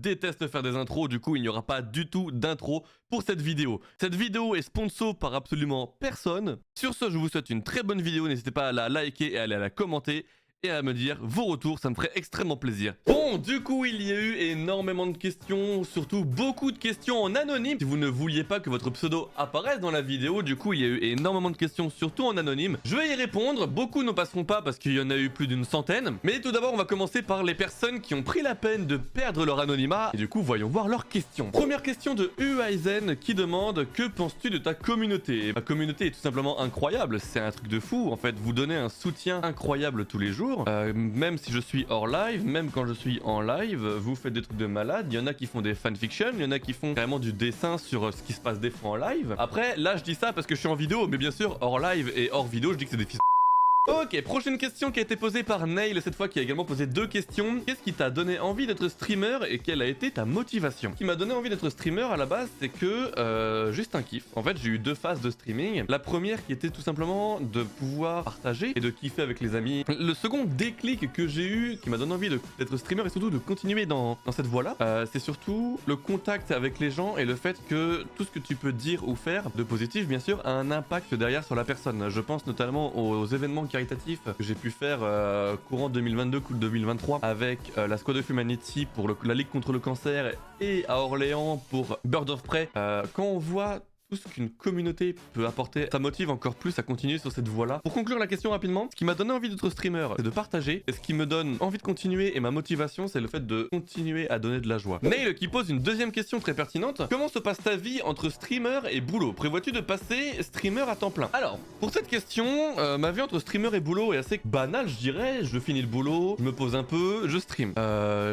déteste faire des intros, du coup il n'y aura pas du tout d'intro pour cette vidéo. Cette vidéo est sponsor par absolument personne. Sur ce, je vous souhaite une très bonne vidéo, n'hésitez pas à la liker et à la commenter et à me dire vos retours, ça me ferait extrêmement plaisir. Bon, du coup, il y a eu énormément de questions, surtout beaucoup de questions en anonyme. Si vous ne vouliez pas que votre pseudo apparaisse dans la vidéo, du coup, il y a eu énormément de questions, surtout en anonyme. Je vais y répondre, beaucoup ne passeront pas parce qu'il y en a eu plus d'une centaine. Mais tout d'abord, on va commencer par les personnes qui ont pris la peine de perdre leur anonymat. Et du coup, voyons voir leurs questions. Première question de Uaizen qui demande « Que penses-tu de ta communauté ?» Ma communauté est tout simplement incroyable, c'est un truc de fou. En fait, vous donnez un soutien incroyable tous les jours. Même si je suis hors live, même quand je suis en live, vous faites des trucs de malade. Il y en a qui font des fanfictions, il y en a qui font carrément du dessin sur ce qui se passe des fois en live. Après, là je dis ça parce que je suis en vidéo, mais bien sûr, hors live et hors vidéo, je dis que c'est des fils. Ok, prochaine question qui a été posée par Nail, cette fois qui a également posé deux questions. Qu'est-ce qui t'a donné envie d'être streamer et quelle a été ta motivation? Ce qui m'a donné envie d'être streamer à la base, c'est que juste un kiff. En fait, j'ai eu deux phases de streaming. La première qui était tout simplement de pouvoir partager et de kiffer avec les amis. Le second déclic que j'ai eu, qui m'a donné envie d'être streamer et surtout de continuer dans cette voie-là, c'est surtout le contact avec les gens et le fait que tout ce que tu peux dire ou faire, de positif bien sûr, a un impact derrière sur la personne. Je pense notamment aux événements caritatif que j'ai pu faire courant 2022, cool 2023 avec la Squad of Humanity pour la Ligue contre le cancer et à Orléans pour Bird of Prey. Quand on voit tout ce qu'une communauté peut apporter, ça motive encore plus à continuer sur cette voie-là. Pour conclure la question rapidement, ce qui m'a donné envie d'être streamer, c'est de partager. Et ce qui me donne envie de continuer et ma motivation, c'est le fait de continuer à donner de la joie. Nail qui pose une deuxième question très pertinente. Comment se passe ta vie entre streamer et boulot? Prévois-tu de passer streamer à temps plein? Alors, pour cette question, ma vie entre streamer et boulot est assez banale, je dirais. Je finis le boulot, je me pose un peu, je stream.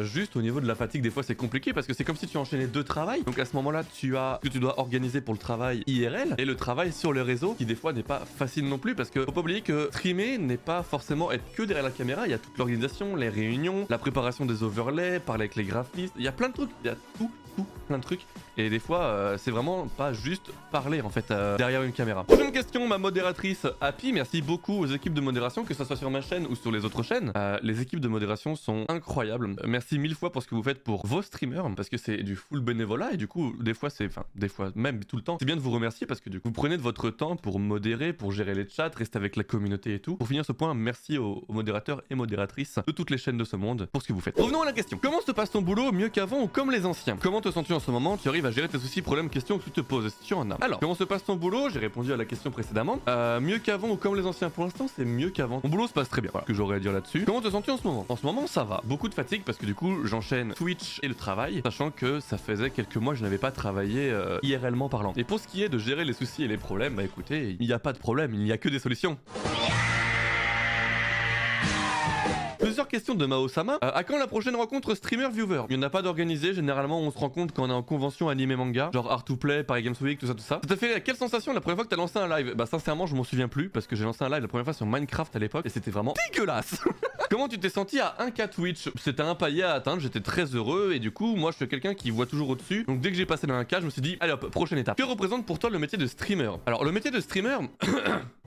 Juste au niveau de la fatigue, des fois c'est compliqué parce que c'est comme si tu enchaînais deux travails. Donc à ce moment-là, tu as ce que tu dois organiser pour le travail IRL et le travail sur les réseaux qui des fois n'est pas facile non plus parce que faut pas oublier que streamer n'est pas forcément être que derrière la caméra, il y a toute l'organisation, les réunions, la préparation des overlays, parler avec les graphistes, il y a plein de trucs, il y a tout plein de trucs et des fois c'est vraiment pas juste parler en fait derrière une caméra. Prochaine question, ma modératrice Happy, merci beaucoup aux équipes de modération que ce soit sur ma chaîne ou sur les autres chaînes. Les équipes de modération sont incroyables, merci mille fois pour ce que vous faites pour vos streamers parce que c'est du full bénévolat et du coup des fois même tout le temps c'est bien de vous remercier parce que du coup vous prenez de votre temps pour modérer, pour gérer les chats, rester avec la communauté et tout. Pour finir ce point, merci aux modérateurs et modératrices de toutes les chaînes de ce monde pour ce que vous faites. Revenons à la question, comment se passe ton boulot, mieux qu'avant ou comme les anciens? Comment te sens-tu en ce moment? Tu arrives à gérer tes soucis, problèmes, questions que tu te poses si tu en as? Alors, comment se passe ton boulot? J'ai répondu à la question précédemment. Mieux qu'avant ou comme les anciens? Pour l'instant, c'est mieux qu'avant. Mon boulot se passe très bien. Voilà ce que j'aurais à dire là-dessus. Comment te sens-tu en ce moment? En ce moment, ça va. Beaucoup de fatigue parce que du coup, j'enchaîne Twitch et le travail, sachant que ça faisait quelques mois que je n'avais pas travaillé IRLement parlant. Et pour ce qui est de gérer les soucis et les problèmes, bah écoutez, il n'y a pas de problème, il n'y a que des solutions. Plusieurs questions de Mao-sama. À quand la prochaine rencontre streamer-viewer? Il n'y en a pas d'organisé, généralement on se rencontre quand on est en convention anime-manga, genre Art2Play, Paris Games Week, tout ça. Ça t'a fait quelle sensation la première fois que t'as lancé un live? Bah sincèrement je m'en souviens plus parce que j'ai lancé un live la première fois sur Minecraft à l'époque et c'était vraiment dégueulasse. Comment tu t'es senti à 1K Twitch? C'était un palier à atteindre, j'étais très heureux et du coup moi je suis quelqu'un qui voit toujours au-dessus. Donc dès que j'ai passé dans 1K, je me suis dit allez hop, prochaine étape. Que représente pour toi le métier de streamer? Alors le métier de streamer...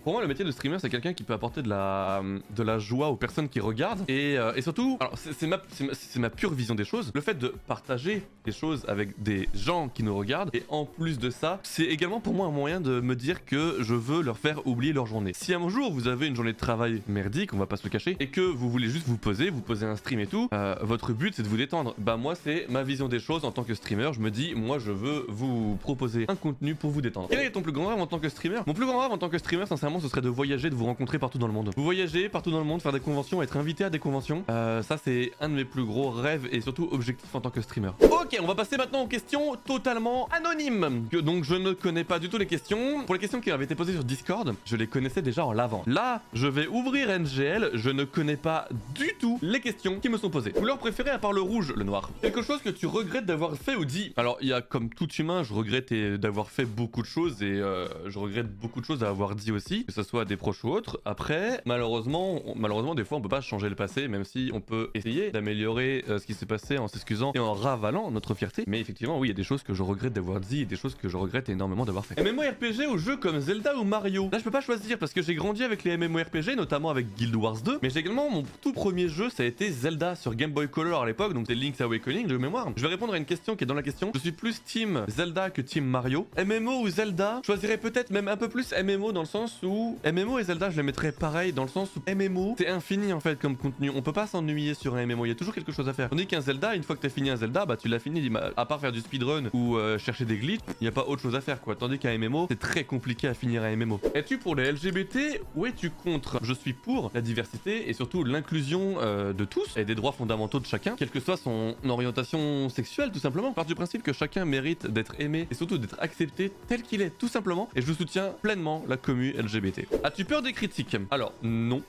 Pour moi, le métier de streamer, c'est quelqu'un qui peut apporter de la joie aux personnes qui regardent. Et surtout, alors c'est ma pure vision des choses. Le fait de partager des choses avec des gens qui nous regardent. Et en plus de ça, c'est également pour moi un moyen de me dire que je veux leur faire oublier leur journée. Si un jour vous avez une journée de travail merdique, on va pas se le cacher, et que vous voulez juste vous poser un stream et tout, votre but c'est de vous détendre. Bah moi, c'est ma vision des choses en tant que streamer. Je me dis, moi je veux vous proposer un contenu pour vous détendre. Quel est ton plus grand rêve en tant que streamer? Mon plus grand rêve en tant que streamer, sincèrement, ce serait de voyager, de vous rencontrer partout dans le monde. Vous voyagez partout dans le monde, faire des conventions, être invité à des conventions. Ça, c'est un de mes plus gros rêves et surtout objectifs en tant que streamer. Ok, on va passer maintenant aux questions totalement anonymes. Donc, je ne connais pas du tout les questions. Pour les questions qui avaient été posées sur Discord, je les connaissais déjà en l'avant. Là, je vais ouvrir NGL. Je ne connais pas du tout les questions qui me sont posées. Couleur préférée à part le rouge, le noir. Quelque chose que tu regrettes d'avoir fait ou dit? Alors, il y a comme tout humain, je regrette d'avoir fait beaucoup de choses et je regrette beaucoup de choses à avoir dit aussi. vie, que ce soit des proches ou autres. Après, malheureusement, des fois on peut pas changer le passé, même si on peut essayer d'améliorer ce qui s'est passé en s'excusant et en ravalant notre fierté. Mais effectivement, oui, il y a des choses que je regrette d'avoir dit et des choses que je regrette énormément d'avoir fait. MMORPG ou jeux comme Zelda ou Mario. Là, je peux pas choisir parce que j'ai grandi avec les MMORPG, notamment avec Guild Wars 2. Mais j'ai également mon tout premier jeu, ça a été Zelda sur Game Boy Color à l'époque, donc c'est Link's Awakening de mémoire. Je vais répondre à une question qui est dans la question. Je suis plus team Zelda que team Mario. MMO ou Zelda, je choisirais peut-être même un peu plus MMO dans le sens où MMO et Zelda, je les mettrais pareil dans le sens où MMO, c'est infini en fait comme contenu. On peut pas s'ennuyer sur un MMO, il y a toujours quelque chose à faire. Tandis qu'un Zelda, une fois que t'as fini un Zelda, bah tu l'as fini, à part faire du speedrun ou chercher des glitches, il y a pas autre chose à faire quoi. Tandis qu'un MMO, c'est très compliqué à finir un MMO. Es-tu pour les LGBT ou es-tu contre? Je suis pour la diversité et surtout l'inclusion de tous et des droits fondamentaux de chacun, quelle que soit son orientation sexuelle tout simplement. Je pars du principe que chacun mérite d'être aimé et surtout d'être accepté tel qu'il est tout simplement, et je soutiens pleinement la commu LGBT. As-tu peur des critiques? Alors non,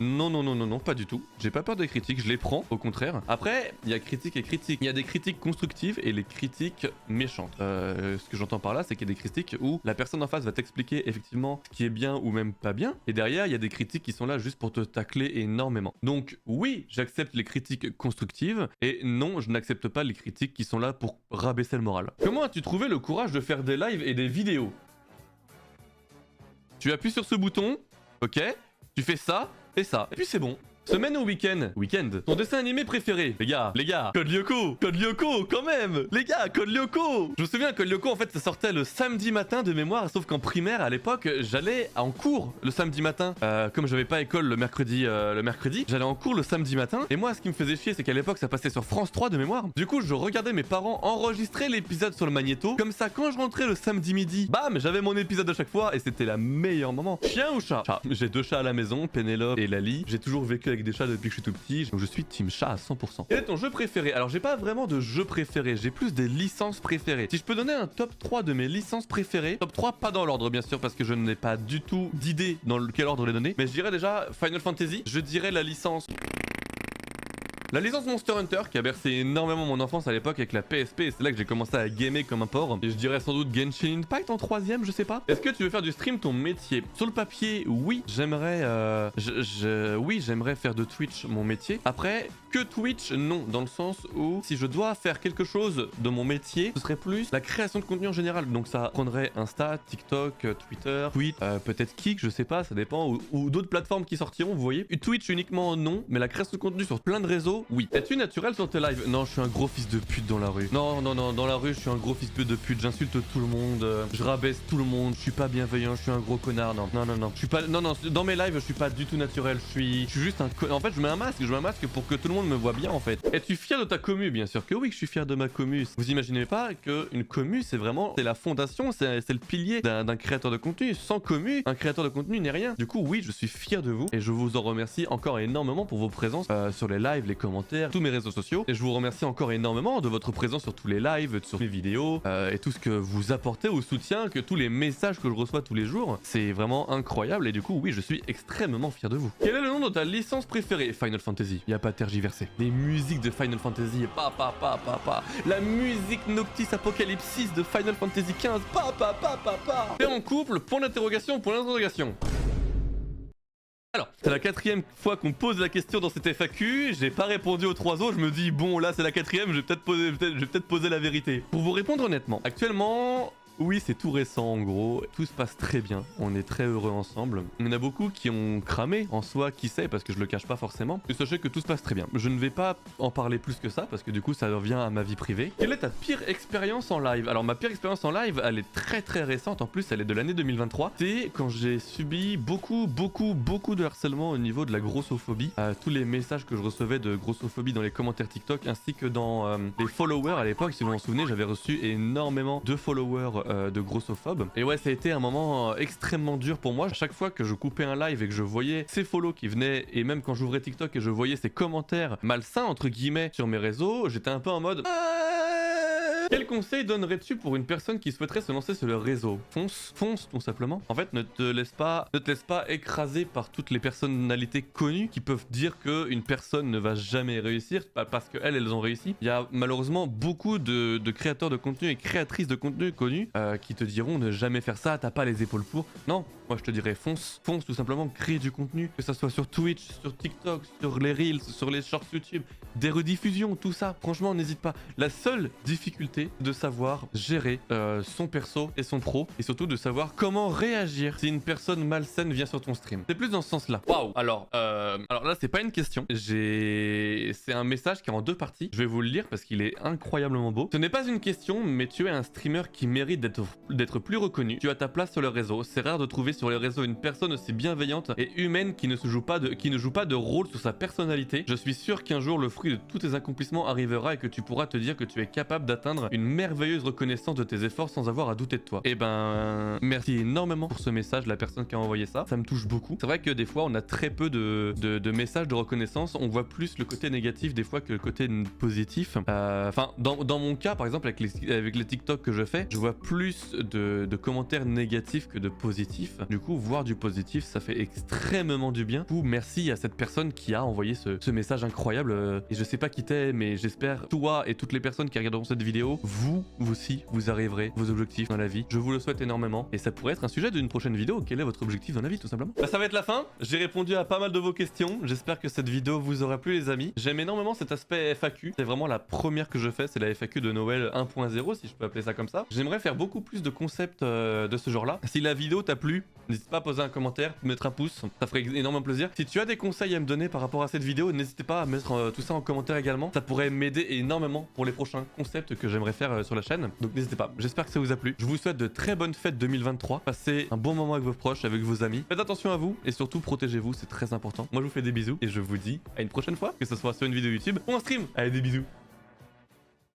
pas du tout. J'ai pas peur des critiques, je les prends au contraire. Après, il y a critiques et critiques. Il y a des critiques constructives et les critiques méchantes. Ce que j'entends par là, c'est qu'il y a des critiques où la personne en face va t'expliquer effectivement ce qui est bien ou même pas bien, et derrière il y a des critiques qui sont là juste pour te tacler énormément. Donc oui, j'accepte les critiques constructives et non, je n'accepte pas les critiques qui sont là pour rabaisser le moral. Comment as-tu trouvé le courage de faire des lives et des vidéos? Tu appuies sur ce bouton, ok, tu fais ça et ça, et puis c'est bon. Semaine ou week-end? Week-end. Ton dessin animé préféré? Les gars, Code Lyoko, quand même. Les gars, Code Lyoko. Je me souviens, Code Lyoko, en fait, ça sortait le samedi matin de mémoire, sauf qu'en primaire, à l'époque, j'allais en cours le samedi matin. Comme j'avais pas école le mercredi, j'allais en cours le samedi matin. Et moi, ce qui me faisait chier, c'est qu'à l'époque, ça passait sur France 3 de mémoire. Du coup, je regardais mes parents enregistrer l'épisode sur le magnéto. Comme ça, quand je rentrais le samedi midi, bam, j'avais mon épisode à chaque fois et c'était le meilleur moment. Chien ou chat? Chat. J'ai 2 chats à la maison, Pénélope et Lali. J'ai toujours vécu avec des chats depuis que je suis tout petit, donc je suis team chat à 100%. Quel est ton jeu préféré? Alors j'ai pas vraiment de jeu préféré, j'ai plus des licences préférées. Si je peux donner un top 3 de mes licences préférées, top 3 pas dans l'ordre bien sûr parce que je n'ai pas du tout d'idée dans quel ordre les donner, mais je dirais déjà Final Fantasy, je dirais la licence Monster Hunter qui a bercé énormément mon enfance à l'époque avec la PSP, et c'est là que j'ai commencé à gamer comme un porc. Et je dirais sans doute Genshin Impact en 3ème, je sais pas. Est-ce que tu veux faire du stream ton métier? Sur le papier, oui, j'aimerais j'aimerais faire de Twitch mon métier. Après, que Twitch, non, dans le sens où si je dois faire quelque chose de mon métier, ce serait plus la création de contenu en général. Donc ça prendrait Insta, TikTok, Twitter, Twitch, peut-être Kik, je sais pas, ça dépend, ou d'autres plateformes qui sortiront, vous voyez. Twitch uniquement, non, mais la création de contenu sur plein de réseaux, oui. Es-tu naturel sur tes lives? Non, je suis un gros fils de pute dans la rue. Non, dans la rue, je suis un gros fils de pute. J'insulte tout le monde, je rabaisse tout le monde, je suis pas bienveillant, je suis un gros connard. Non. Je suis pas, non, dans mes lives, je suis pas du tout naturel. Je suis juste un en fait, je mets un masque pour que tout le monde me voit bien en fait. Es-tu fier de ta commu? Bien sûr que oui, que je suis fier de ma commu. Vous imaginez pas qu'une commu, c'est la fondation, c'est le pilier d'un créateur de contenu. Sans commu, un créateur de contenu n'est rien. Du coup, oui, je suis fier de vous et je vous en remercie encore énormément pour vos présences sur les lives, les commentaires, tous mes réseaux sociaux, et je vous remercie encore énormément de votre présence sur tous les lives, sur mes vidéos et tout ce que vous apportez au soutien, que tous les messages que je reçois tous les jours, c'est vraiment incroyable, et du coup oui, je suis extrêmement fier de vous. Quel est le nom de ta licence préférée? Final Fantasy, y a pas à tergiverser. Les musiques de Final Fantasy, la musique Noctis Apocalypsis de Final Fantasy XV, T'es en couple? Point d'interrogation, point d'interrogation. Alors, c'est la 4ème fois qu'on pose la question dans cette FAQ, j'ai pas répondu aux 3 autres, je me dis bon là c'est la 4ème, je vais peut-être poser la vérité. Pour vous répondre honnêtement, actuellement, oui, c'est tout récent en gros, tout se passe très bien, on est très heureux ensemble. Il y en a beaucoup qui ont cramé en soi, qui sait, parce que je le cache pas forcément. Mais sachez que tout se passe très bien. Je ne vais pas en parler plus que ça, parce que du coup ça revient à ma vie privée. Quelle est ta pire expérience en live? Alors ma pire expérience en live, elle est très récente, en plus elle est de l'année 2023. C'est quand j'ai subi beaucoup de harcèlement au niveau de la grossophobie. Tous les messages que je recevais de grossophobie dans les commentaires TikTok, ainsi que dans les followers à l'époque, si vous vous en souvenez, j'avais reçu énormément de followers de grossophobes. Et ouais, ça a été un moment extrêmement dur pour moi. À chaque fois que je coupais un live et que je voyais ces follow qui venaient, et même quand j'ouvrais TikTok et je voyais ces commentaires malsains entre guillemets sur mes réseaux, j'étais un peu en mode Quel conseil donnerais-tu pour une personne qui souhaiterait se lancer sur le réseau? Fonce tout simplement. En fait, ne te laisse pas écraser par toutes les personnalités connues qui peuvent dire qu'une personne ne va jamais réussir parce qu'elles ont réussi. Il y a malheureusement beaucoup de créateurs de contenu et créatrices de contenu connus qui te diront ne jamais faire ça, t'as pas les épaules pour. Non, moi je te dirais fonce tout simplement, crée du contenu, que ça soit sur Twitch, sur TikTok, sur les Reels, sur les Shorts YouTube, des rediffusions, tout ça. Franchement, n'hésite pas. La seule difficulté de savoir gérer son perso et son pro, et surtout de savoir comment réagir si une personne malsaine vient sur ton stream. C'est plus dans ce sens-là. Waouh. Alors là, c'est pas une question. C'est un message qui est en 2 parties. Je vais vous le lire parce qu'il est incroyablement beau. Ce n'est pas une question, mais tu es un streamer qui mérite d'être plus reconnu. Tu as ta place sur le réseau. C'est rare de trouver sur les réseaux une personne aussi bienveillante et humaine qui ne joue pas de rôle sur sa personnalité. Je suis sûr qu'un jour le fruit de tous tes accomplissements arrivera et que tu pourras te dire que tu es capable d'atteindre une merveilleuse reconnaissance de tes efforts sans avoir à douter de toi. Et ben, merci énormément pour ce message, la personne qui a envoyé ça. Ça me touche beaucoup. C'est vrai que des fois, on a très peu de messages de reconnaissance. On voit plus le côté négatif des fois que le côté positif. Enfin, dans mon cas, par exemple, avec les TikTok que je fais, je vois plus de commentaires négatifs que de positifs. Du coup, voir du positif, ça fait extrêmement du bien. Du coup, merci à cette personne qui a envoyé ce message incroyable. Et je sais pas qui t'es, mais j'espère, toi et toutes les personnes qui regarderont cette vidéo, vous aussi, vous arriverez vos objectifs dans la vie. Je vous le souhaite énormément. Et ça pourrait être un sujet d'une prochaine vidéo. Quel est votre objectif dans la vie, tout simplement? Bah, ça va être la fin. J'ai répondu à pas mal de vos questions. J'espère que cette vidéo vous aura plu, les amis. J'aime énormément cet aspect FAQ. C'est vraiment la première que je fais. C'est la FAQ de Noël 1.0, si je peux appeler ça comme ça. J'aimerais faire beaucoup plus de concepts de ce genre-là. Si la vidéo t'a plu, n'hésite pas à poser un commentaire, mettre un pouce. Ça ferait énormément plaisir. Si tu as des conseils à me donner par rapport à cette vidéo, n'hésitez pas à mettre tout ça en commentaire également. Ça pourrait m'aider énormément pour les prochains concepts que j'aimerais faire sur la chaîne. Donc n'hésitez pas. J'espère que ça vous a plu. Je vous souhaite de très bonnes fêtes 2023. Passez un bon moment avec vos proches, avec vos amis. Faites attention à vous et surtout protégez-vous, c'est très important. Moi je vous fais des bisous et je vous dis à une prochaine fois, que ce soit sur une vidéo YouTube ou un stream. Allez, des bisous.